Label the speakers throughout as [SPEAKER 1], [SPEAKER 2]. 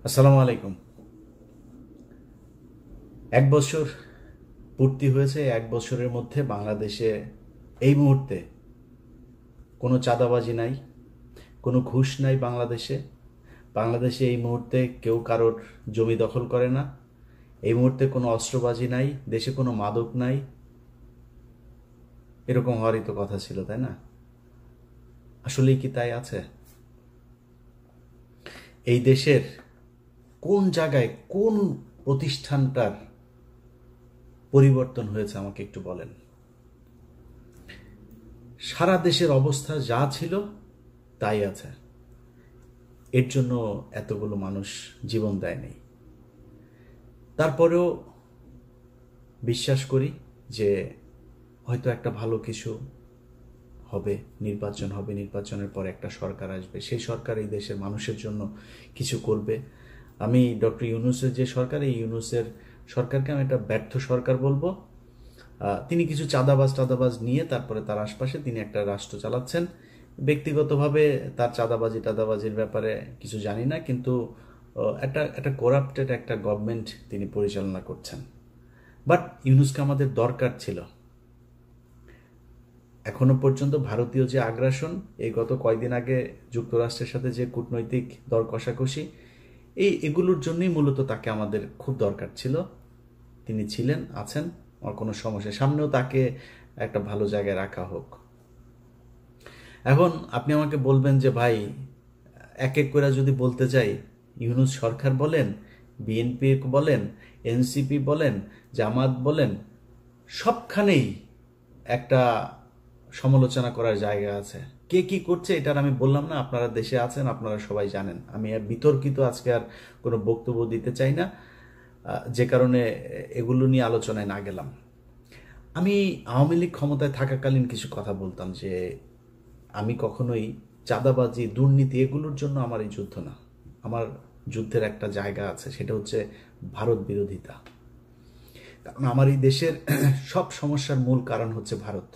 [SPEAKER 1] আসসালামু আলাইকুম। এক বছর পূর্তি হয়েছে। এক বছরের মধ্যে বাংলাদেশে এই মুহূর্তে কোনো চাঁদাবাজি নাই, কোনো ঘুষ নাই। বাংলাদেশে এই মুহূর্তে কেউ কারোর জমি দখল করে না। এই মুহূর্তে কোনো অস্ত্রবাজি নাই, দেশে কোনো মাদক নাই। এরকম হওয়ারই তো কথা ছিল, তাই না? আসলেই কি তাই আছে? এই দেশের কোন জায়গায় কোন প্রতিষ্ঠানটার পরিবর্তন হয়েছে আমাকে একটু বলেন। সারা দেশের অবস্থা যা ছিল তাই আছে। এর জন্য এতগুলো মানুষ জীবন দেয়নি। তারপরেও বিশ্বাস করি যে হয়তো একটা ভালো কিছু হবে, নির্বাচন হবে, নির্বাচনের পর একটা সরকার আসবে, সেই সরকার এই দেশের মানুষের জন্য কিছু করবে। আমি ডক্টর ইউনূসের যে সরকার, এই ইউনূসের সরকারকে আমি একটা ব্যর্থ সরকার বলবো। তিনি কিছু চাঁদাবাজ নিয়ে তারপরে তার আশপাশে তিনি একটা রাষ্ট্র চালাচ্ছেন। ব্যক্তিগতভাবে তার টাদাবাজির ব্যাপারে কিছু জানি না, কিন্তু একটা একটা করাপ্টেড একটা গভর্নমেন্ট তিনি পরিচালনা করছেন। বাট ইউনূসকে আমাদের দরকার ছিল। এখনো পর্যন্ত ভারতীয় যে আগ্রাসন, এই গত কয়েকদিন আগে যুক্তরাষ্ট্রের সাথে যে কূটনৈতিক দর কষাকষি, এগুলোর জন্যই মূলত তাকে আমাদের খুব দরকার ছিল। তিনি ছিলেন, আছেন, আমার কোনো সমস্যা। সামনেও তাকে একটা ভালো জায়গায় রাখা হোক। এখন আপনি আমাকে বলবেন যে ভাই, এক এক করে যদি বলতে যাই, ইউনূস সরকার বলেন, বিএনপি বলেন, এনসিপি বলেন, জামাত বলেন, সবখানেই একটা সমালোচনা করার জায়গা আছে। কে কি করছে এটার আমি বললাম না, আপনারা দেশে আছেন, আপনারা সবাই জানেন। আমি আর বিতর্কিত আজকে আর কোনো বক্তব্য দিতে চাই না, যে কারণে এগুলো নিয়ে আলোচনায় না গেলাম। আমি আওয়ামী লীগ ক্ষমতায় থাকাকালীন কিছু কথা বলতাম যে আমি কখনোই চাঁদাবাজি, দুর্নীতি এগুলোর জন্য আমার এই যুদ্ধ না। আমার যুদ্ধের একটা জায়গা আছে, সেটা হচ্ছে ভারত বিরোধিতা। কারণ আমার এই দেশের সব সমস্যার মূল কারণ হচ্ছে ভারত।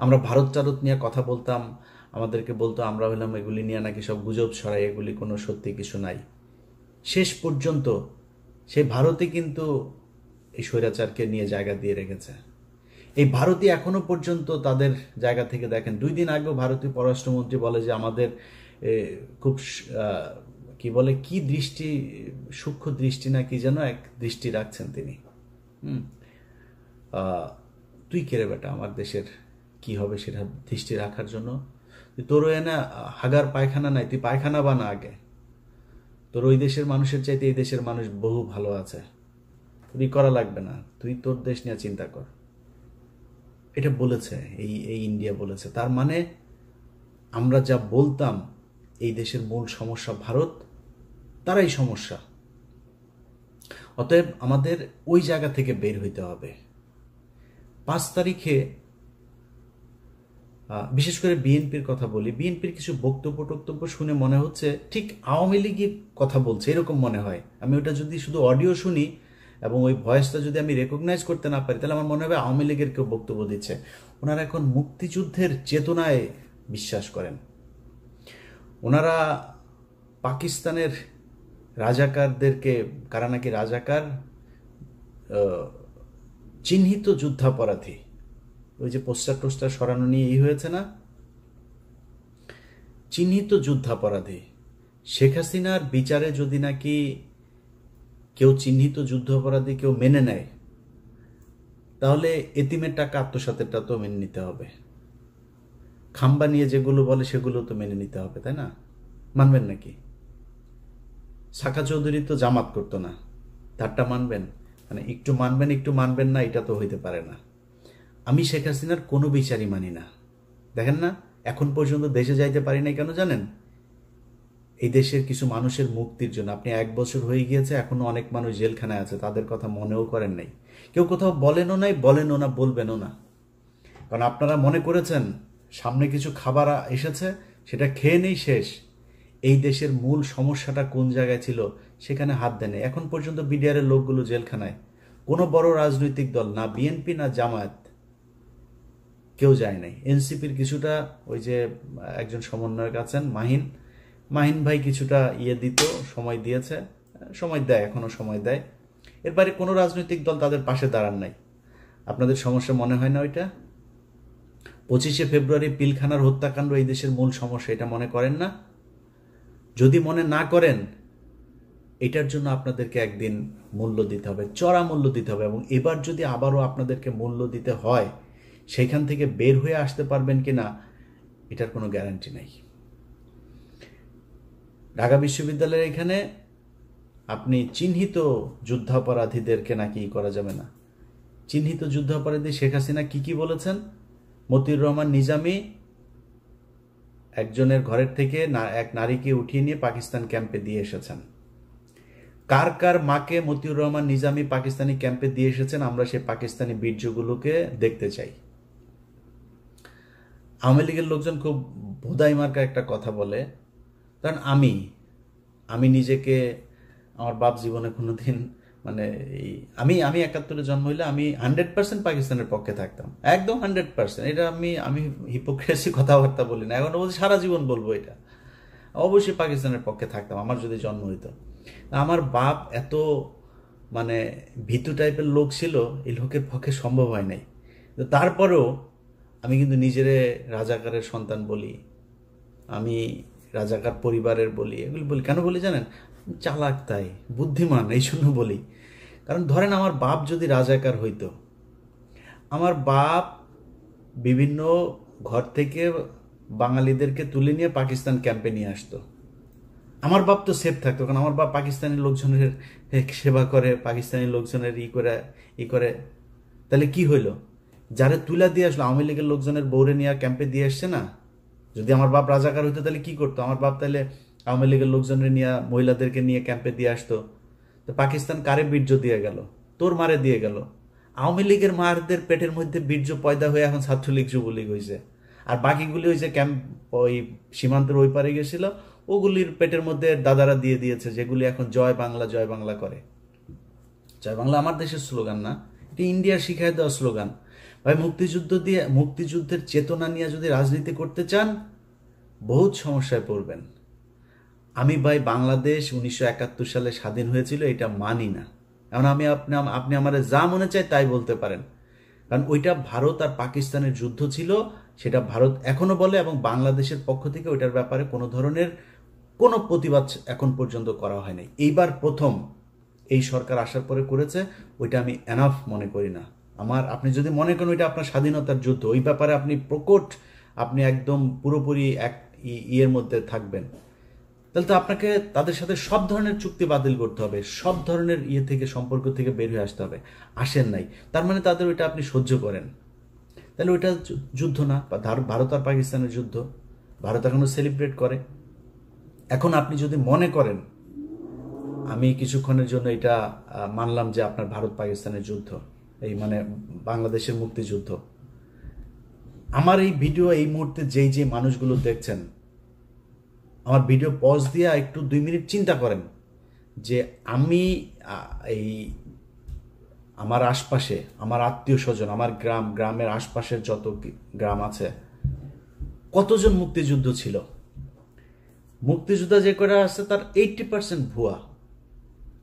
[SPEAKER 1] আমরা ভারত নিয়ে কথা বলতাম, আমাদেরকে বলতো আমরা হইলাম এগুলি নিয়ে নাকি সব গুজব ছড়াই, এগুলি কোনো সত্যি কিছু নাই। শেষ পর্যন্ত সেই ভারতে কিন্তু এই স্বৈরাচারকে নিয়ে জায়গা দিয়ে রেখেছে। এই ভারতীয় এখনো পর্যন্ত তাদের জায়গা থেকে দেখেন, 2 দিন আগেও ভারতীয় পররাষ্ট্রমন্ত্রী বলে যে আমাদের খুব কি বলে, কি দৃষ্টি, সূক্ষ্ম দৃষ্টি না কি যেন এক দৃষ্টি রাখছেন তিনি। তুই কে রে বেটা আমার দেশের কি হবে সেটা দৃষ্টি রাখার জন্য? তোর না হাগার পায়খানা নাই, তুই পায়খানা বানা আগে। তোর ওই দেশের মানুষের চাইতে এই দেশের মানুষ বহু ভালো আছে, তুই করা লাগবে না, তুই তোর দেশ নিয়ে চিন্তা কর। এটা বলেছে এই ইন্ডিয়া বলেছে। তার মানে আমরা যা বলতাম এই দেশের মূল সমস্যা ভারত, তারাই সমস্যা। অতএব আমাদের ওই জায়গা থেকে বের হইতে হবে। 5 তারিখে বিশেষ করে বিএনপির কথা বলি, বিএনপির কিছু বক্তব্য শুনে মনে হচ্ছে ঠিক আওয়ামী লীগের কথা বলছে, এরকম মনে হয়। আমি ওটা যদি শুধু অডিও শুনি এবং ওই ভয়েসটা যদি আমি রেকগনাইজ করতে না পারি, তাহলে আমার মনে হবে আওয়ামী লীগের কেউ বক্তব্য দিচ্ছে। ওনারা এখন মুক্তিযুদ্ধের চেতনায় বিশ্বাস করেন। ওনারা পাকিস্তানের রাজাকারদেরকে, কারা নাকি রাজাকার, চিহ্নিত যুদ্ধাপরাধী, ওই যে পোস্টার সরানো নিয়ে হয়েছে না, চিহ্নিত যুদ্ধাপরাধী। শেখ হাসিনার বিচারে যদি নাকি কেউ চিহ্নিত যুদ্ধাপরাধী কেউ মেনে নেয়, তাহলে এতিমের টাকা আত্মসাতেরটা তো মেনে নিতে হবে। খাম্বা নিয়ে যেগুলো বলে সেগুলো তো মেনে নিতে হবে, তাই না? মানবেন নাকি? সাকা চৌধুরী তো জামাত করতো না, তারটা মানবেন? মানে একটু মানবেন একটু মানবেন না, এটা তো হইতে পারে না। আমি শেখ হাসিনার কোনো বিচারই মানি না। দেখেন না, এখন পর্যন্ত দেশে যাইতে পারি নাই কেন জানেন? এই দেশের কিছু মানুষের মুক্তির জন্য। আপনি 1 বছর হয়ে গিয়েছে, এখনো অনেক মানুষ জেলখানায় আছে, তাদের কথা মনেও করেন নাই। কেউ কোথাও বলেনও নাই, বলেনও না, বলবেনও না। কারণ আপনারা মনে করেছেন সামনে কিছু খাবার এসেছে, সেটা খেয়ে নেই, শেষ। এই দেশের মূল সমস্যাটা কোন জায়গায় ছিল সেখানে হাত দেন। এখন পর্যন্ত বিডিআরের লোকগুলো জেলখানায়। কোনো বড় রাজনৈতিক দল, না বিএনপি না জামায়াত, কেউ যায় নাই। এনসিপির কিছুটা, ওই যে একজন সমন্বয়ক আছেন মাহিন, মাহিন ভাই কিছুটা দিত, সময় দিয়েছে, সময় দেয়, এখনো সময় দেয়। এর বাইরে কোনো রাজনৈতিক দল তাদের পাশে দাঁড়ান নাই। আপনাদের সমস্যা মনে হয় না ওইটা? 25শে ফেব্রুয়ারি পিলখানার হত্যাকাণ্ড এই দেশের মূল সমস্যা, এটা মনে করেন না? যদি মনে না করেন, এটার জন্য আপনাদেরকে একদিন মূল্য দিতে হবে, চড়া মূল্য দিতে হবে। এবং এবার যদি আবারও আপনাদেরকে মূল্য দিতে হয়, সেখান থেকে বের হয়ে আসতে পারবেন কিনা এটার কোনো গ্যারান্টি নাই। ঢাকা বিশ্ববিদ্যালয়ের এখানে আপনি চিহ্নিত যুদ্ধাপরাধীদেরকে নাকি করা যাবে না। চিহ্নিত যুদ্ধাপরাধী শেখ হাসিনা কি বলেছেন? মতিউর রহমান নিজামী একজনের ঘরের থেকে এক নারীকে উঠিয়ে নিয়ে পাকিস্তান ক্যাম্পে দিয়ে এসেছেন। কার কার মাকে মতিউর রহমান নিজামী পাকিস্তানি ক্যাম্পে দিয়ে এসেছেন, আমরা সেই পাকিস্তানি বীর্যগুলোকে দেখতে চাই। আওয়ামী লীগের লোকজন খুব ভোদাই মার্কা একটা কথা বলে, কারণ আমি নিজেকে, আমার বাপ জীবনে কোনোদিন মানে আমি 71-এ জন্ম হইলে আমি 100% পাকিস্তানের পক্ষে থাকতাম, একদম 100%। এটা আমি হিপোক্রেসি কথাবার্তা বলি না, এখন বলছি সারা জীবন বলবো এটা, অবশ্যই পাকিস্তানের পক্ষে থাকতাম আমার যদি জন্ম হইতো। আমার বাপ এত মানে ভীতু টাইপের লোক ছিল, এই লোকের পক্ষে সম্ভব হয় নাই। তারপরেও আমি কিন্তু নিজেরে রাজাকারের সন্তান বলি, আমি রাজাকার পরিবারের বলি, এগুলি বলি। কেন বলি জানেন? চালাক, তাই বুদ্ধিমান, এই জন্য বলি। কারণ ধরেন আমার বাপ যদি রাজাকার হইতো, আমার বাপ বিভিন্ন ঘর থেকে বাঙালিদেরকে তুলে নিয়ে পাকিস্তান ক্যাম্পে নিয়ে আসতো, আমার বাপ তো সেফ থাকতো। কারণ আমার বাপ পাকিস্তানি লোকজনের সেবা করে, পাকিস্তানি লোকজনের ই করে। তাহলে কি হইলো? যারা তুলা দিয়ে আসলো, আওয়ামী লীগের লোকজনের বৌরে নিয়ে ক্যাম্পে দিয়ে আসছে না। যদি আমার বাপ রাজাকার হইতো তাহলে কি করতো? আমার বাপ তাহলে আওয়ামী লীগের লোকজনের নিয়ে, মহিলাদেরকে নিয়ে ক্যাম্পে দিয়ে আসতো। তো পাকিস্তান কারে বীর্য দিয়ে গেল? তোর মারে দিয়ে গেল। আওয়ামী লীগের মারদের পেটের মধ্যে বীর্য পয়দা হয়ে এখন ছাত্রলীগ যুবলীগ হয়েছে। আর বাকিগুলি ওই যে ক্যাম্প ওই সীমান্তের ওই পারে গেছিল, ওগুলির পেটের মধ্যে দাদারা দিয়ে দিয়েছে, যেগুলি এখন জয় বাংলা জয় বাংলা করে। জয় বাংলা আমার দেশের স্লোগান না, এটি ইন্ডিয়ার শিখায় দেওয়া স্লোগান। ভাই, মুক্তিযুদ্ধের চেতনা নিয়ে যদি রাজনীতি করতে চান, বহুত সমস্যায় পড়বেন। আমি ভাই বাংলাদেশ 1971 সালে স্বাধীন হয়েছিল এটা মানি না। এখন আপনি আমার যা মনে চায় তাই বলতে পারেন, কারণ ওইটা ভারত আর পাকিস্তানের যুদ্ধ ছিল, সেটা ভারত এখনো বলে, এবং বাংলাদেশের পক্ষ থেকে ওইটার ব্যাপারে কোনো ধরনের কোনো প্রতিবাদ এখন পর্যন্ত করা হয়নি। এইবার প্রথম এই সরকার আসার পরে করেছে, ওইটা আমি এনাফ মনে করি না। আপনি যদি মনে করেন ওইটা আপনার স্বাধীনতার যুদ্ধ, ওই ব্যাপারে আপনি প্রকট, আপনি একদম পুরোপুরি এক ইয়ের মধ্যে থাকবেন, তাহলে তো আপনাকে তাদের সাথে সব ধরনের চুক্তি বাতিল করতে হবে, সব ধরনের থেকে সম্পর্ক থেকে বের হয়ে আসতে হবে। আসেন নাই, তার মানে তাদের ওইটা আপনি সহ্য করেন। তাহলে ওইটা যুদ্ধ না, ভারত আর পাকিস্তানের যুদ্ধ, ভারত এখনো সেলিব্রেট করে। এখন আপনি যদি মনে করেন, আমি কিছুক্ষণের জন্য এটা মানলাম যে আপনার ভারত পাকিস্তানের যুদ্ধ, এই মানে বাংলাদেশের মুক্তিযুদ্ধ। আমার এই ভিডিও এই মুহূর্তে যেই মানুষগুলো দেখছেন, আমার ভিডিও পজ দিয়ে একটু 2 মিনিট চিন্তা করেন যে আমি আমার আশপাশে, আমার আত্মীয় স্বজন, আমার গ্রামের আশপাশের যত গ্রাম আছে, কতজন মুক্তিযুদ্ধ ছিল। মুক্তিযোদ্ধা যে কটা আছে তার 80% ভুয়া।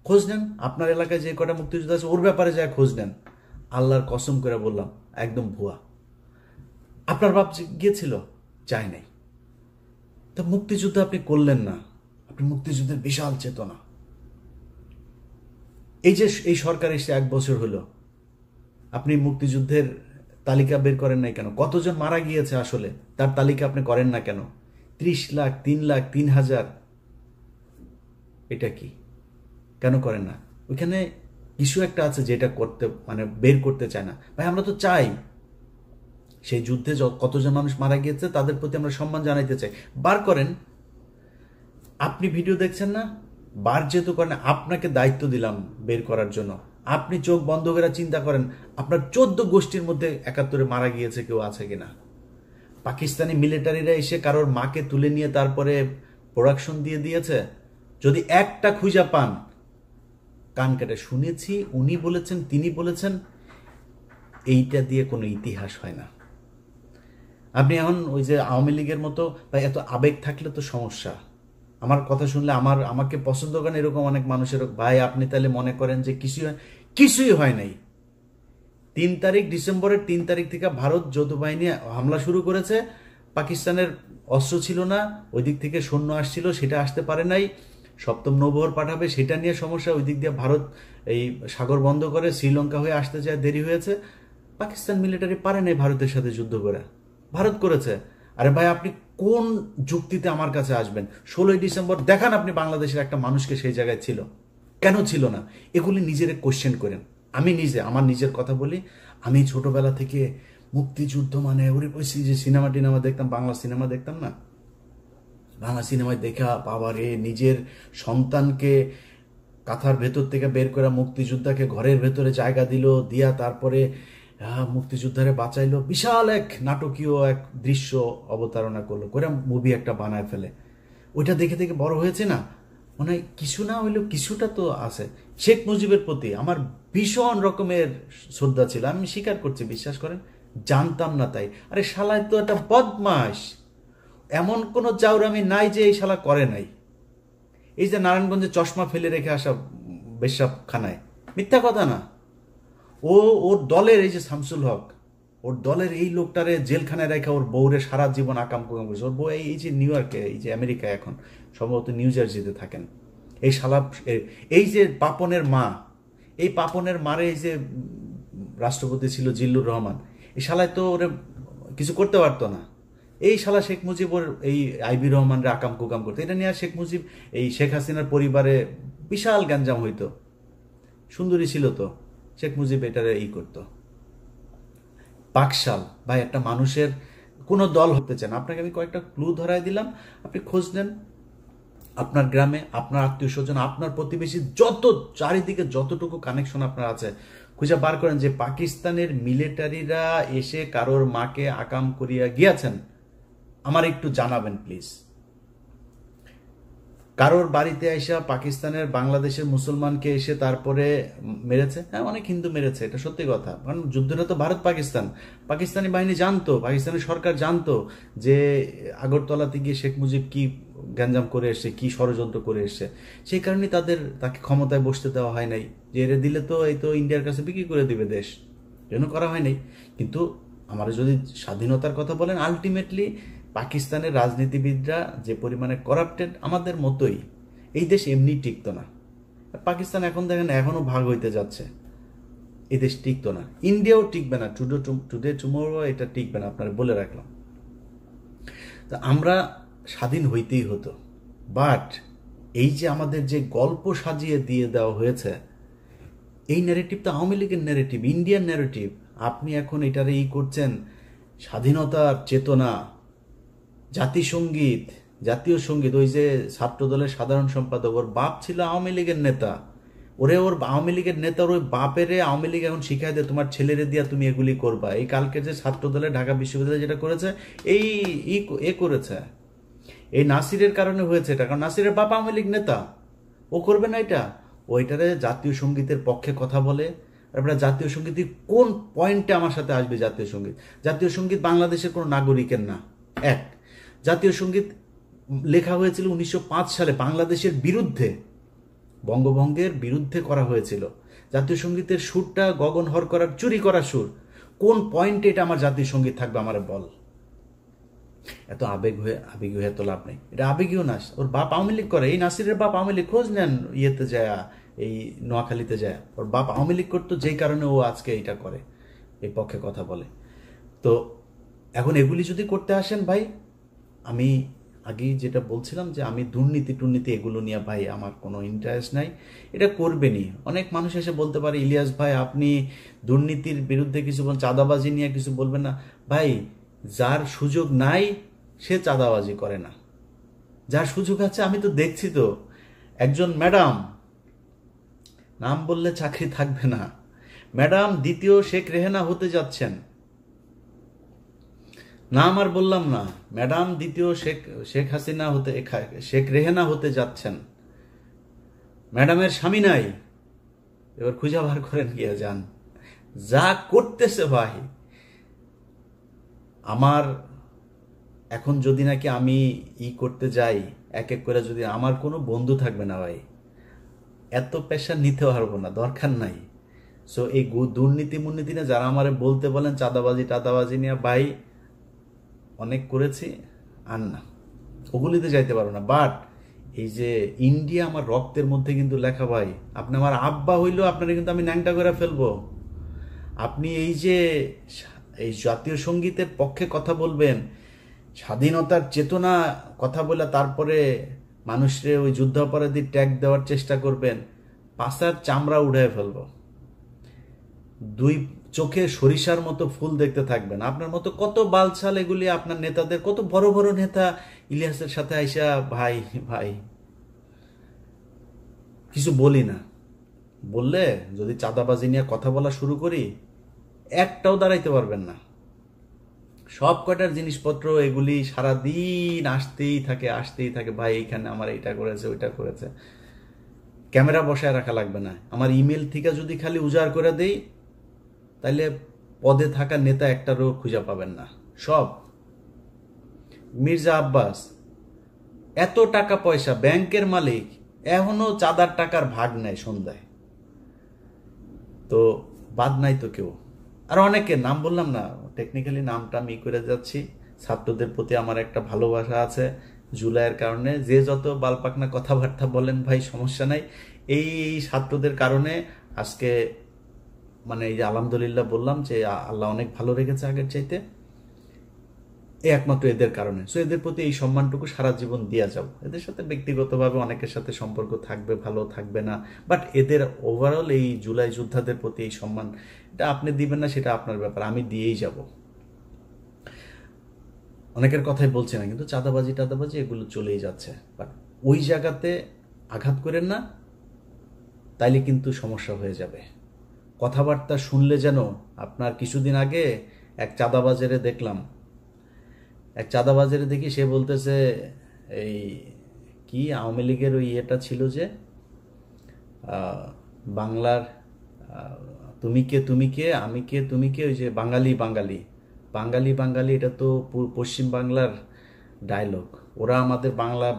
[SPEAKER 1] খোঁজ নেন, আপনার এলাকায় যে কটা মুক্তিযোদ্ধা আছে ওর ব্যাপারে যা খোঁজ নেন, আল্লাহর কসম করে বললাম একদম ভুয়া। আপনার বাপ গিয়েছিল? চাই নাই। তো মুক্তিযুদ্ধ আপনি করলেন না, আপনি মুক্তিযুদ্ধের বিশাল চেতনা। এই সরকার এসে 1 বছর হলো, আপনি মুক্তিযুদ্ধের তালিকা বের করেন নাই কেন? কতজন মারা গিয়েছে আসলে তার তালিকা আপনি করেন না কেন? 30 লাখ, 3 লাখ, 3,000, এটা কি কেন করেন না? ওইখানে কিছু একটা আছে যেটা করতে মানে বের করতে চায় না। ভাই, আমরা তো চাই সেই যুদ্ধে কতজন মানুষ মারা গিয়েছে তাদের প্রতি আমরা সম্মান জানাইতে চাই। বার করেন। আপনি ভিডিও দেখছেন না, বার যেহেতু করেন, আপনাকে দায়িত্ব দিলাম বের করার জন্য। আপনি চোখ বন্ধ করে চিন্তা করেন আপনার 14 গোষ্ঠীর মধ্যে 71-এ মারা গিয়েছে কেউ আছে কিনা। পাকিস্তানি মিলিটারিরা এসে কারোর মাকে তুলে নিয়ে তারপরে প্রোডাকশন দিয়ে দিয়েছে। যদি একটা খুঁজা পান, কান কেটে শুনেছি, উনি বলেছেন, তিনি বলেছেন, এইটা দিয়ে কোনো ইতিহাস হয় না। আপনি এখন ওই যে আওয়ামী লীগের মতো, বা এত আবেগ থাকলে তো সমস্যা। আমার কথা শুনলে আমাকে পছন্দ করেন এরকম অনেক মানুষের, ভাই আপনি তাহলে মনে করেন যে কিছুই হয় নাই। 3 ডিসেম্বরের 3 তারিখ থেকে ভারত যৌথ বাহিনী হামলা শুরু করেছে। পাকিস্তানের অস্ত্র ছিল না, ওই দিক থেকে সৈন্য আসছিল, সেটা আসতে পারে নাই। সপ্তম নৌবহর পাঠাবে, সেটা নিয়ে সমস্যা। ওই দিক দিয়ে ভারত এই সাগর বন্ধ করে শ্রীলঙ্কা হয়ে আসতে চায়, দেরি হয়েছে। পাকিস্তান মিলিটারি পারে নাই ভারতের সাথে যুদ্ধ করে, ভারত করেছে। আরে ভাই আপনি কোন যুক্তিতে আমার কাছে আসবেন? 16ই ডিসেম্বর দেখান আপনি বাংলাদেশের একটা মানুষকে সেই জায়গায় ছিল, কেন ছিল না? এগুলি নিজের কোশ্চেন করেন। আমি আমার নিজের কথা বলি, আমি ছোটবেলা থেকে মুক্তিযুদ্ধ মানে ওরে বলছি যে সিনেমা টিনেমা দেখতাম, বাংলা সিনেমা দেখতাম না, বাংলা সিনেমায় দেখা বাবারে নিজের সন্তানকে কাঁথার ভেতর থেকে বের করে মুক্তিযোদ্ধাকে ঘরের ভেতরে জায়গা দিয়া তারপরে মুক্তিযোদ্ধারে বাঁচাইলো, বিশাল এক নাটকীয় এক দৃশ্য অবতারণা করলো, করে মুভি একটা বানায় ফেলে। ওইটা দেখে দেখে বড় হয়েছে না, মানে কিছু না হইলেও কিছুটা তো আছে। শেখ মুজিবের প্রতি আমার ভীষণ রকমের শ্রদ্ধা ছিল, আমি স্বীকার করছি, বিশ্বাস করেন জানতাম না তাই। আরে শালায় তো একটা বদমাস, এমন কোনো চাউরামি নাই যে এই শালা করে নাই। এই যে নারায়ণগঞ্জে চশমা ফেলে রেখে আসা বেশ্যাখানায়, মিথ্যা কথা না। ওর দলের এই যে শামসুল হক, ওর দলের এই লোকটারে জেলখানায় রেখে ওর বউরে সারা জীবন আকাম কুকাম করেছে। ওর বউ এই যে নিউ ইয়র্কে, এই যে আমেরিকায় এখন সম্ভবত নিউ জার্সিতে থাকেন। এই শালা এই যে পাপনের মা, এই পাপনের মারে এই যে রাষ্ট্রপতি ছিল জিল্লুর রহমান, এই শালায় তো ওরে কিছু করতে পারতো না। এই শালা শেখ মুজিব ওর এই আইবি রহমানরে আকাম কুকাম করতো। এটা নিয়ে শেখ মুজিব এই শেখ হাসিনার পরিবারে বিশাল গ্যাঞ্জাম হইতো। সুন্দরী ছিল তো, শেখ মুজিব এটারে করতো। বাকশাল ভাই, একটা মানুষের কোনো দল হতে চান, আপনাকে আমি কয়েকটা ক্লু ধরাই দিলাম, আপনি খোঁজ নেন আপনার গ্রামে, আপনার আত্মীয় স্বজন, আপনার প্রতিবেশী, যত চারিদিকে যতটুকু কানেকশন আপনার আছে খুঁজে বার করেন যে পাকিস্তানের মিলিটারিরা এসে কারোর মাকে আকাম করিয়া গিয়াছেন, আমার একটু জানাবেন প্লিজ। কারোর বাড়িতে এসে পাকিস্তানের বাংলাদেশের মুসলমানকে এসে তারপরে মেরেছে? হ্যাঁ, অনেক হিন্দু মেরেছে, এটা সত্যি কথা। কারণ যুদ্ধটা তো ভারত পাকিস্তান, পাকিস্তানি বাহিনী জানতো, পাকিস্তানের সরকার জানতো যে আগরতলাতে গিয়ে শেখ মুজিব কি গ্যাঞ্জাম করে এসছে, কি ষড়যন্ত্র করে এসছে। সেই কারণে তাকে ক্ষমতায় বসতে দেওয়া হয় নাই, যে এরে দিলে তো এই তো ইন্ডিয়ার কাছে বিক্রি করে দিবে দেশ, জন্য করা হয় নাই। কিন্তু আমরা যদি স্বাধীনতার কথা বলেন, আলটিমেটলি পাকিস্তানের রাজনীতিবিদরা যে পরিমাণে করাপ্টেড, আমাদের মতোই, এই দেশ এমনি টিকতো না। পাকিস্তান এখন দেখেন এখনো ভাগ হইতে যাচ্ছে, এই দেশ টিকতো না, ইন্ডিয়াও টিকবে না, টুডে টুমোরো এটা টিকবে না, আপনারা বলে রাখলাম। তো আমরা স্বাধীন হইতেই হতো, বাট এই যে আমাদের যে গল্প সাজিয়ে দিয়ে দেওয়া হয়েছে, এই ন্যারেটিভ তো আওয়ামী লীগের ন্যারেটিভ, ইন্ডিয়ান ন্যারেটিভ। আপনি এখন এটারে করছেন স্বাধীনতার চেতনা, জাতিসঙ্গীত, জাতীয় সঙ্গীত। ওই যে ছাত্রদলের সাধারণ সম্পাদক, ওর বাপ ছিল আওয়ামী লীগের নেতা, ওর আওয়ামী লীগের নেতার ওই বাপেরে আওয়ামী লীগ এখন শিখাই দেয় তোমার ছেলেরে দিয়া তুমি এগুলি করবা। এই কালকে যে ছাত্রদলে ঢাকা বিশ্ববিদ্যালয়ে যেটা করেছে, করেছে এই নাসিরের কারণে হয়েছে এটা, কারণ নাসিরের বাপ আওয়ামী লীগ নেতা, ও করবে না এটা। ওইটারে জাতীয় সঙ্গীতের পক্ষে কথা বলে। তারপরে জাতীয় সঙ্গীত কোন পয়েন্টে আমার সাথে আসবে? জাতীয় সঙ্গীত, জাতীয় সঙ্গীত বাংলাদেশের কোনো নাগরিকের না। এক, জাতীয় সঙ্গীত লেখা হয়েছিল 1905 সালে বাংলাদেশের বিরুদ্ধে, বঙ্গভঙ্গের বিরুদ্ধে করা হয়েছিল। জাতীয় সঙ্গীতের সুরটা গগন হর করার চুরি করা সুর। কোন পয়েন্টে এটা আমার জাতীয় সঙ্গীত থাকবে? আমার বল। এত আবেগী হয়ে তো লাভ নেই, এটা আবেগীয় না। ওর বাপ আওয়ামী লীগ করে, এই নাসিরের বাপ আওয়ামী লীগ, খোঁজ নেন ইয়েতে যায়, এই নোয়াখালীতে যায়, ওর বাপ আওয়ামী লীগ করতো, যেই কারণে ও আজকে এটা করে, এই পক্ষে কথা বলে। তো এখন এগুলি যদি করতে আসেন ভাই, আমি আগেই যেটা বলছিলাম যে আমি দুর্নীতি এগুলো নিয়ে ভাই আমার কোনো ইন্টারেস্ট নাই, এটা করবেনি। অনেক মানুষ এসে বলতে পারে ইলিয়াস ভাই আপনি দুর্নীতির বিরুদ্ধে কিছু বলেন, চাঁদাবাজি নিয়ে কিছু বলবেন না। ভাই যার সুযোগ নাই সে চাঁদাবাজি করে না, যার সুযোগ আছে, আমি তো দেখছি তো, একজন ম্যাডাম, নাম বললে চাকরি থাকবে না, ম্যাডাম দ্বিতীয় শেখ রেহেনা হতে যাচ্ছেন, নাম আর বললাম না, ম্যাডাম দ্বিতীয় শেখ হাসিনা হতে, শেখ রেহেনা হতে যাচ্ছেন। ম্যাডামের স্বামী নাই, এবার খুঁজে বার করেন গিয়ে যান, যা করতেছে ভাই। আমার এখন যদি নাকি আমি করতে যাই, এক এক করে যদি, আমার কোনো বন্ধু থাকবে না ভাই, এত প্রেশার নিতে পারবো না, দরকার নাই। সো এই দুর্নীতি মুর্নীতি নিয়ে যারা আমারে বলতে বলেন চাঁদাবাজি টাদাবাজি নিয়ে, ভাই অনেক করেছি, আর না, ওগুলিতে যাইতে পারবো না। বাট এই যে ইন্ডিয়া আমার রক্তের মধ্যে কিন্তু লেখা ভাই, আপনি আমার আব্বা হইলেও আপনারা কিন্তু আমি ন্যাংটা করে ফেলবো। আপনি এই যে এই জাতীয় সঙ্গীতের পক্ষে কথা বলবেন, স্বাধীনতার চেতনা কথা বলে তারপরে মানুষরে ওই যুদ্ধাপরাধী ট্যাগ দেওয়ার চেষ্টা করবেন, পাছার চামড়া উঠায় ফেলবো। দুই চোখে সরিষার মতো ফুল দেখতে থাকবেন। আপনার মতো কত বালছাল এগুলি, আপনার নেতাদের, কত বড় বড় নেতা ইলিয়াসের সাথে আইসা, ভাই ভাই কিছু বলি না, বললে যদি চাঁদাবাজি নিয়ে কথা বলা শুরু করি একটাও দাঁড়াইতে পারবেন না। সব কটার জিনিসপত্র এগুলি সারাদিন আসতেই থাকে, ভাই এইখানে আমার এইটা করেছে ওইটা করেছে। ক্যামেরা বসায় রাখা লাগবে না, আমার ইমেল থেকে যদি খালি উজাড় করে দেই তাইলে পদে থাকা নেতা একটারও খুঁজে পাবেন না। সব মির্জা আব্বাস এত টাকা পয়সা, ব্যাংকের মালিক, এখনো চাঁদার টাকার ভাগ নেয় সন্ধ্যায়, তো বাদ নাই তো কেউ। আর অনেকের নাম বললাম না, টেকনিক্যালি নামটা আমি করে যাচ্ছি। ছাত্রদের প্রতি আমার একটা ভালোবাসা আছে জুলাইয়ের কারণে, যে যত বালপাকনা কথাবার্তা বলেন ভাই সমস্যা নাই। এই ছাত্রদের কারণে আজকে মানে এই যে আলহামদুলিল্লাহ বললাম যে আল্লাহ অনেক ভালো রেখেছে আগের চাইতে, এই একমাত্র এদের কারণে। সো এদের প্রতি এই সম্মানটুকু সারা জীবন দিয়া যাও। এদের সাথে ব্যক্তিগতভাবে অনেকের সাথে সম্পর্ক থাকবে, ভালো থাকবে না, বাট এদের ওভারঅল এই জুলাই যোদ্ধাদের প্রতি এই সম্মান, এটা আপনি দিবেন না সেটা আপনার ব্যাপার, আমি দিয়েই যাব। অনেকের কথাই বলছে না, কিন্তু চাঁদাবাজি টাদাবাজি এগুলো চলেই যাচ্ছে, বাট ওই জায়গাতে আঘাত করেন না, তাইলে কিন্তু সমস্যা হয়ে যাবে। কথাবার্তা শুনলে যেন আপনার, কিছুদিন আগে এক চাঁদাবাজারে দেখলাম, এক চাঁদাবাজারে দেখি সে বলতেছে এই কি আওয়ামী লীগের ওই ইয়েটা ছিল যে বাংলার তুমি কে আমি কে তুমি কে, ওই যে বাঙালি বাঙালি বাঙালি বাঙালি, এটা তো পশ্চিম বাংলার ডায়লগ। ওরা আমাদের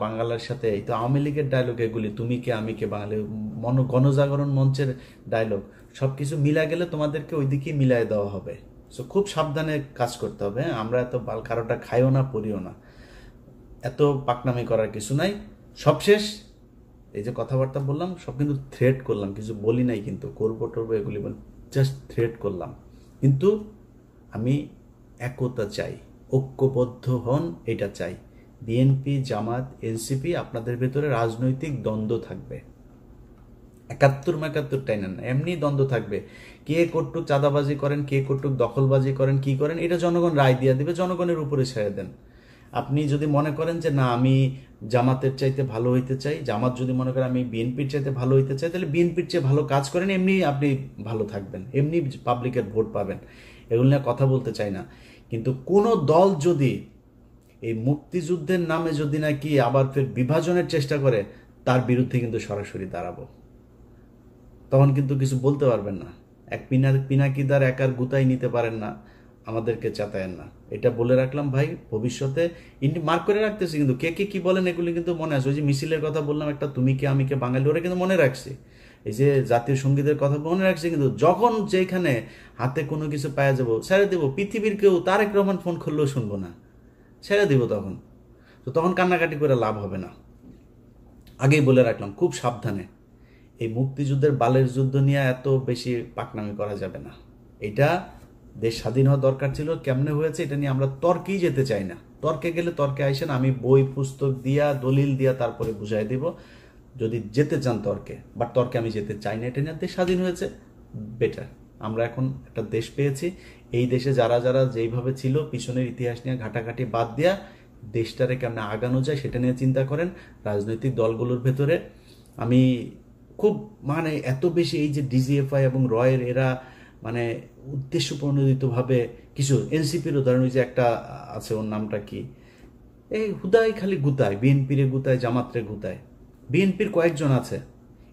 [SPEAKER 1] বাংলার সাথে, এই তো আওয়ামী লীগের ডায়লগ এগুলি, তুমি কে আমি কে বাঙালি, গণজাগরণ মঞ্চের ডায়লগ। সব কিছু মিলা গেলে তোমাদেরকে ওই দিকে মিলাই দেওয়া হবে। সো খুব সাবধানে কাজ করতে হবে। আমরা এত কারোটা খাইও না পড়িও না, এত পাকনামি করার কিছু নাই। সবশেষ এই যে কথাবার্তা বললাম সব কিন্তু থ্রেট করলাম, কিছু বলি নাই কিন্তু করবো টরবো এগুলি, জাস্ট থ্রেট করলাম। কিন্তু আমি একতা চাই, ঐক্যবদ্ধ হন, এটা চাই। বিএনপি জামাত এনসিপি, আপনাদের ভেতরে রাজনৈতিক দ্বন্দ্ব থাকবে, 71 টাইনেন না, এমনি দ্বন্দ্ব থাকবে। কে কটুক চাঁদাবাজি করেন, কে কটুক দখলবাজি করেন, কি করেন, এটা জনগণ রায় দিয়ে দিবে, জনগণের উপরে ছেড়ে দেন। আপনি যদি মনে করেন যে না আমি জামাতের চাইতে ভালো হইতে চাই, জামাত যদি মনে করেন আমি বিএনপির চাইতে ভালো হইতে চাই, তাহলে বিএনপির চেয়ে ভালো কাজ করেন, এমনি আপনি ভালো থাকবেন, এমনি পাবলিকের ভোট পাবেন। এগুলো নিয়ে কথা বলতে চাই না, কিন্তু কোনো দল যদি এই মুক্তিযুদ্ধের নামে যদি নাকি আবার ফের বিভাজনের চেষ্টা করে, তার বিরুদ্ধে কিন্তু সরাসরি দাঁড়াবো। তখন কিন্তু কিছু বলতে পারবেন না। এক পিনাকিদার একার গুতাই নিতে পারেন না, আমাদেরকে চাতায়েন না, এটা বলে রাখলাম ভাই। ভবিষ্যতে মার্ক করে রাখতেছি, কিন্তু কে কে কি বলেন এগুলি কিন্তু মনে আছে। ওই যে মিছিলের কথা বললাম একটা, তুমি কে আমি কে বাঙালি, ওরা কিন্তু মনে রাখছি। এই যে জাতীয় সঙ্গীতের কথা মনে রাখছি, কিন্তু যখন যেখানে হাতে কোনো কিছু পাওয়া যাবো ছেড়ে দেবো। পৃথিবীর কেউ তারেক রহমান ফোন করলেও শুনবো না, ছেড়ে দিব তখন। তো তখন কান্নাকাটি করে লাভ হবে না। আগেই বলে রাখলাম খুব সাবধানে, এই মুক্তিযুদ্ধের বালের যুদ্ধ নিয়ে এত বেশি পাকনামি করা যাবে না। এটা দেশ স্বাধীন হওয়া দরকার ছিল, কেমনে হয়েছে এটা নিয়ে আমরা তর্কেই যেতে চাই না। তর্কে গেলে তর্কে আইসেন, আমি বই পুস্তক দিয়া দলিল দিয়া তারপরে বুঝাই দিব যদি যেতে চান তর্কে, বাট তর্কে আমি যেতে চাই না। এটা নিয়ে দেশ স্বাধীন হয়েছে, বেটার। আমরা এখন একটা দেশ পেয়েছি, এই দেশে যারা যারা যেইভাবে ছিল পিছনের ইতিহাস নিয়ে ঘাটাঘাটি বাদ দিয়া দেশটারে কেমনে আগানো যায় সেটা নিয়ে চিন্তা করেন। রাজনৈতিক দলগুলোর ভেতরে আমি খুব মানে এত বেশি এই যে ডিজিএফআই এবং রয়ের এরা মানে উদ্দেশ্য প্রণোদিতভাবে কিছু, এনসিপির উদাহরণ ওই যে একটা আছে, ওর নামটা কি, এই হুদাই খালি গুতায়, বিএনপিরে গুতায়, জামাতরে গুতায়। বিএনপির কয়েকজন আছে,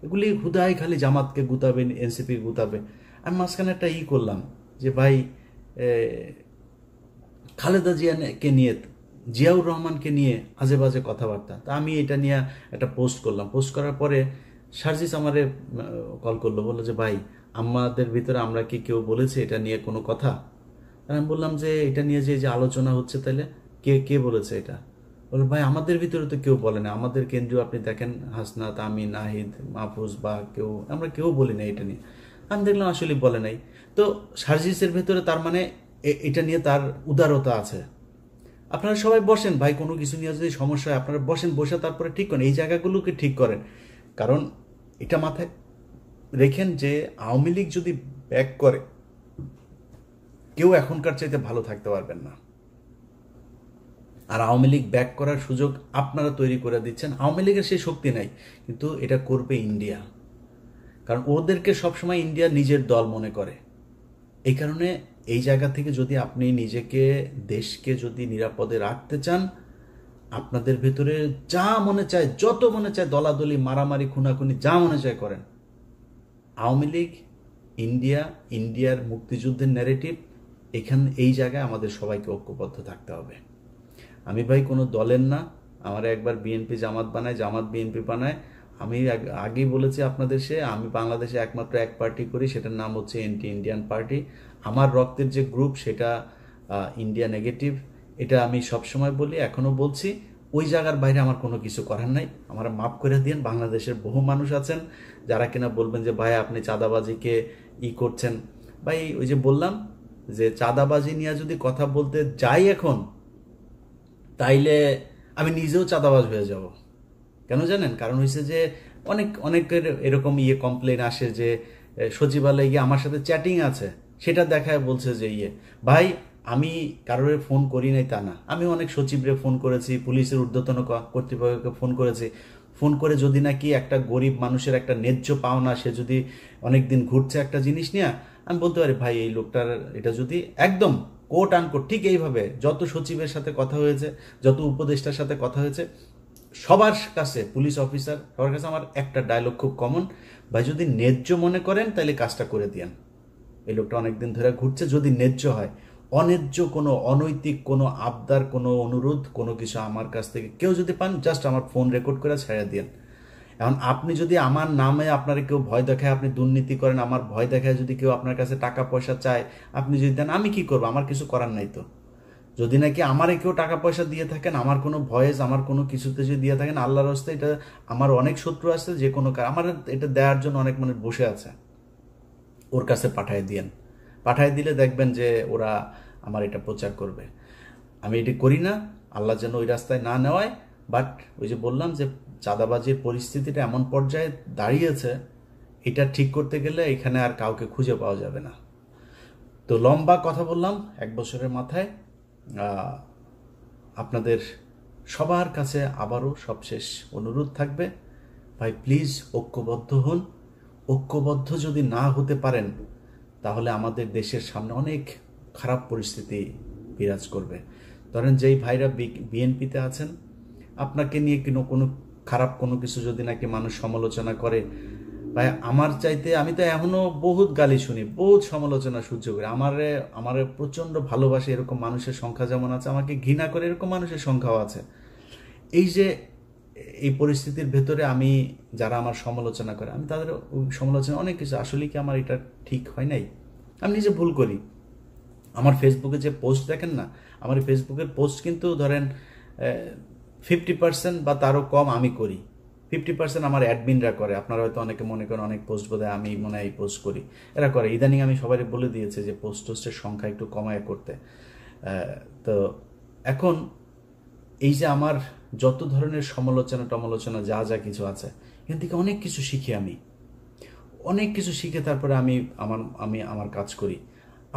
[SPEAKER 1] এগুলি হুদাই খালি জামাতকে গুতাবে, এনসিপি গুতাবে। আমি মাঝখানে একটা করলাম যে ভাই খালেদা জিয়াকে নিয়ে জিয়াউর রহমানকে নিয়ে আজে বাজে কথাবার্তা। তা আমি এটা নিয়ে একটা পোস্ট করলাম। পোস্ট করার পরে সার্জিস আমারে কল করলো, বললো যে ভাই আমাদের ভিতরে আমরা কি কেউ বলেছে এটা নিয়ে কোনো কথা? আমি বললাম যে এটা নিয়ে যে আলোচনা হচ্ছে, তাহলে কে কে বলেছে এটা? বললো ভাই আমাদের ভিতরে তো কেউ বলে না, আমাদের কেন্দ্রীয় আপনি দেখেন হাসনাত, আমি, নাহিদ, মাহফুজ বা কেউ, আমরা কেউ বলি না এটা নিয়ে। আমি দেখলাম আসলে বলে নাই। তো সার্জিসের ভেতরে তার মানে এটা নিয়ে তার উদারতা আছে। আপনারা সবাই বসেন ভাই, কোনো কিছু নিয়ে যদি সমস্যা হয় আপনারা বসেন, বসে তারপরে ঠিক করেন, এই জায়গাগুলোকে ঠিক করেন। কারণ এটা মাথায় রেখেন যে আওয়ামী লীগ যদি ব্যাক করে, কেউ এখনকার চাইতে ভালো থাকতে পারবেন না। আর আওয়ামী লীগ ব্যাক করার সুযোগ আপনারা তৈরি করে দিচ্ছেন। আওয়ামী লীগের সেই শক্তি নাই, কিন্তু এটা করবে ইন্ডিয়া। কারণ ওদেরকে সবসময় ইন্ডিয়া নিজের দল মনে করে। এই কারণে এই জায়গা থেকে যদি আপনি নিজেকে, দেশকে যদি নিরাপদে রাখতে চান, আপনাদের ভেতরে যা মনে চায়, যত মনে চায় দলাদলি, মারামারি, খুনাখুনি, যা মনে চায় করেন। আওয়ামী লীগ, ইন্ডিয়া, ইন্ডিয়ার মুক্তিযুদ্ধের ন্যারেটিভ, এই জায়গায় আমাদের সবাইকে ঐক্যবদ্ধ থাকতে হবে। আমি ভাই কোনো দলের না। আমার একবার বিএনপি জামাত বানায়, জামাত বিএনপি বানায়। আমি আগেই বলেছি আপনাদের, আমি বাংলাদেশে একমাত্র এক পার্টি করি, সেটার নাম হচ্ছে এন্টি ইন্ডিয়ান পার্টি। আমার রক্তের যে গ্রুপ সেটা ইন্ডিয়া নেগেটিভ, এটা আমি সবসময় বলি, এখনো বলছি। ওই জায়গার বাইরে আমার কোনো কিছু করার নাই। আমার মাফ করে দিন। বাংলাদেশের বহু মানুষ আছেন যারা কিনা বলবেন যে ভাই আপনি চাঁদাবাজিকে করছেন। ভাই ওই যে বললাম যে চাঁদাবাজি নিয়ে যদি কথা বলতে যাই এখন, তাইলে আমি নিজেও চাঁদাবাজ হয়ে যাব। কেন জানেন? কারণ হয়েছে যে অনেকের এরকম কমপ্লেন আসে যে সচিবালয়ে গিয়ে আমার সাথে চ্যাটিং আছে, সেটা দেখায় বলছে যে ভাই আমি কারোর ফোন করি নাই তা না। আমি অনেক সচিবরে ফোন করেছি, পুলিশের ঊর্ধ্বতন কর্তৃপক্ষকে ফোন করেছি। ফোন করে যদি নাকি একটা গরিব মানুষের একটা ন্যায্য পাওনা, সে যদি অনেকদিন ঘুরছে একটা জিনিস নিয়ে, আমি বলতে পারি ভাই এই লোকটার এটা যদি একদম কোট আনকোট ঠিক এইভাবে যত সচিবের সাথে কথা হয়েছে, যত উপদেষ্টার সাথে কথা হয়েছে, সবার কাছে, পুলিশ অফিসার সবার কাছে আমার একটা ডায়লগ খুব কমন, ভাই যদি ন্যায্য মনে করেন তাহলে কাজটা করে দিয়েন। এই লোকটা অনেকদিন ধরে ঘুরছে, যদি ন্যায্য হয়। অন্যায্য কোনো, অনৈতিক কোনো আবদার, কোনো অনুরোধ, কোনো কিছু আমার কাছ থেকে কেউ যদি পান, জাস্ট আমার ফোন রেকর্ড করে ছেড়ে দিয়েন। এখন আপনি যদি আমার নামে আপনার কেউ ভয় দেখায়, আপনি দুর্নীতি করেন, আমার ভয় দেখায় যদি কেউ আপনার কাছে টাকা পয়সা চায়, আপনি যদি দেন, আমি কি করবো? আমার কিছু করার নাই তো। যদি নাকি আমারে কেউ টাকা পয়সা দিয়ে থাকেন, আমার কোনো ভয়েস, আমার কোনো কিছুতে যদি দিয়ে থাকেন, আল্লাহর রাস্তায়, এটা আমার অনেক শত্রু আছে, যে কোনো আমার এটা দেওয়ার জন্য অনেক মানুষ বসে আছে, ওর কাছে পাঠায় দিয়েন। পাঠায় দিলে দেখবেন যে ওরা আমার এটা প্রচার করবে। আমি এটি করি না, আল্লাহ যেন ওই রাস্তায় না নেওয়ায়। বাট ওই যে বললাম যে চাঁদাবাজির পরিস্থিতিটা এমন পর্যায়ে দাঁড়িয়েছে, এটা ঠিক করতে গেলে এখানে আর কাউকে খুঁজে পাওয়া যাবে না। তো লম্বা কথা বললাম 1 বছরের মাথায়। আপনাদের সবার কাছে আবারও সবশেষ অনুরোধ থাকবে, ভাই প্লিজ ঐক্যবদ্ধ হন। ঐক্যবদ্ধ যদি না হতে পারেন, তাহলে আমাদের দেশের সামনে অনেক খারাপ পরিস্থিতি বিরাজ করবে। ধরেন যেই ভাইরা বিএনপিতে আছেন, আপনাকে নিয়ে কোনো খারাপ কোনো কিছু যদি নাকি মানুষ সমালোচনা করে, ভাই আমার চাইতে, আমি তো এখনো বহুত গালি শুনি, বহুত সমালোচনা সহ্য করি। আমারে প্রচন্ড ভালোবাসে এরকম মানুষের সংখ্যা যেমন আছে, আমাকে ঘৃণা করে এরকম মানুষের সংখ্যাও আছে। এই যে এই পরিস্থিতির ভেতরে আমি, যারা আমার সমালোচনা করে, আমি তাদের সমালোচনা অনেক কিছু, আসলে কি আমার এটা ঠিক হয় নাই, আমি নিজে ভুল করি। আমার ফেসবুকে যে পোস্ট দেখেন না, আমার ফেসবুকের পোস্ট কিন্তু ধরেন 50% বা তারও কম আমি করি, 50% আমার অ্যাডমিনরা করে। আপনারা হয়তো অনেকে মনে করেন অনেক পোস্ট বোধহয় আমি মনে হয় পোস্ট করি, এরা করে। ইদানিং আমি সবাই বলে দিয়েছে যে পোস্টের সংখ্যা একটু কমায় করতে। তো এখন এই যে আমার যত ধরনের সমালোচনা যা যা কিছু আছে, এখান থেকে অনেক কিছু শিখি, আমি অনেক কিছু শিখে তারপরে আমি আমার কাজ করি।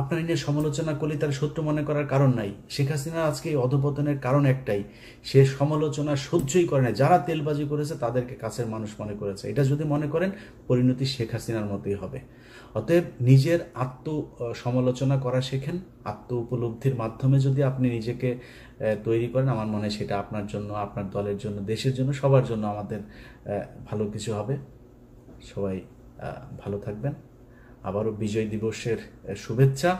[SPEAKER 1] আপনার নিয়ে সমালোচনা করলে তার শত্রু মনে করার কারণ নাই। শেখ হাসিনার আজকে এই অধপতনের কারণ একটাই, সে সমালোচনা সহ্যই করে না। যারা তেলবাজি করেছে তাদেরকে কাছের মানুষ মনে করেছে। এটা যদি মনে করেন, পরিণতি শেখ হাসিনার মতোই হবে। অতএব নিজের সমালোচনা করা শেখেন। আত্ম উপলব্ধির মাধ্যমে যদি আপনি নিজেকে তৈরি করেন, আমার মনে হয় সেটা আপনার জন্য, আপনার দলের জন্য, দেশের জন্য, সবার জন্য আমাদের ভালো কিছু হবে। সবাই ভালো থাকবেন। আবারও বিজয় দিবসের শুভেচ্ছা।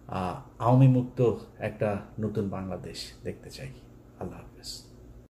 [SPEAKER 1] আওয়ামী মুক্ত একটা নতুন বাংলাদেশ দেখতে চাই। আল্লাহ হাফেজ।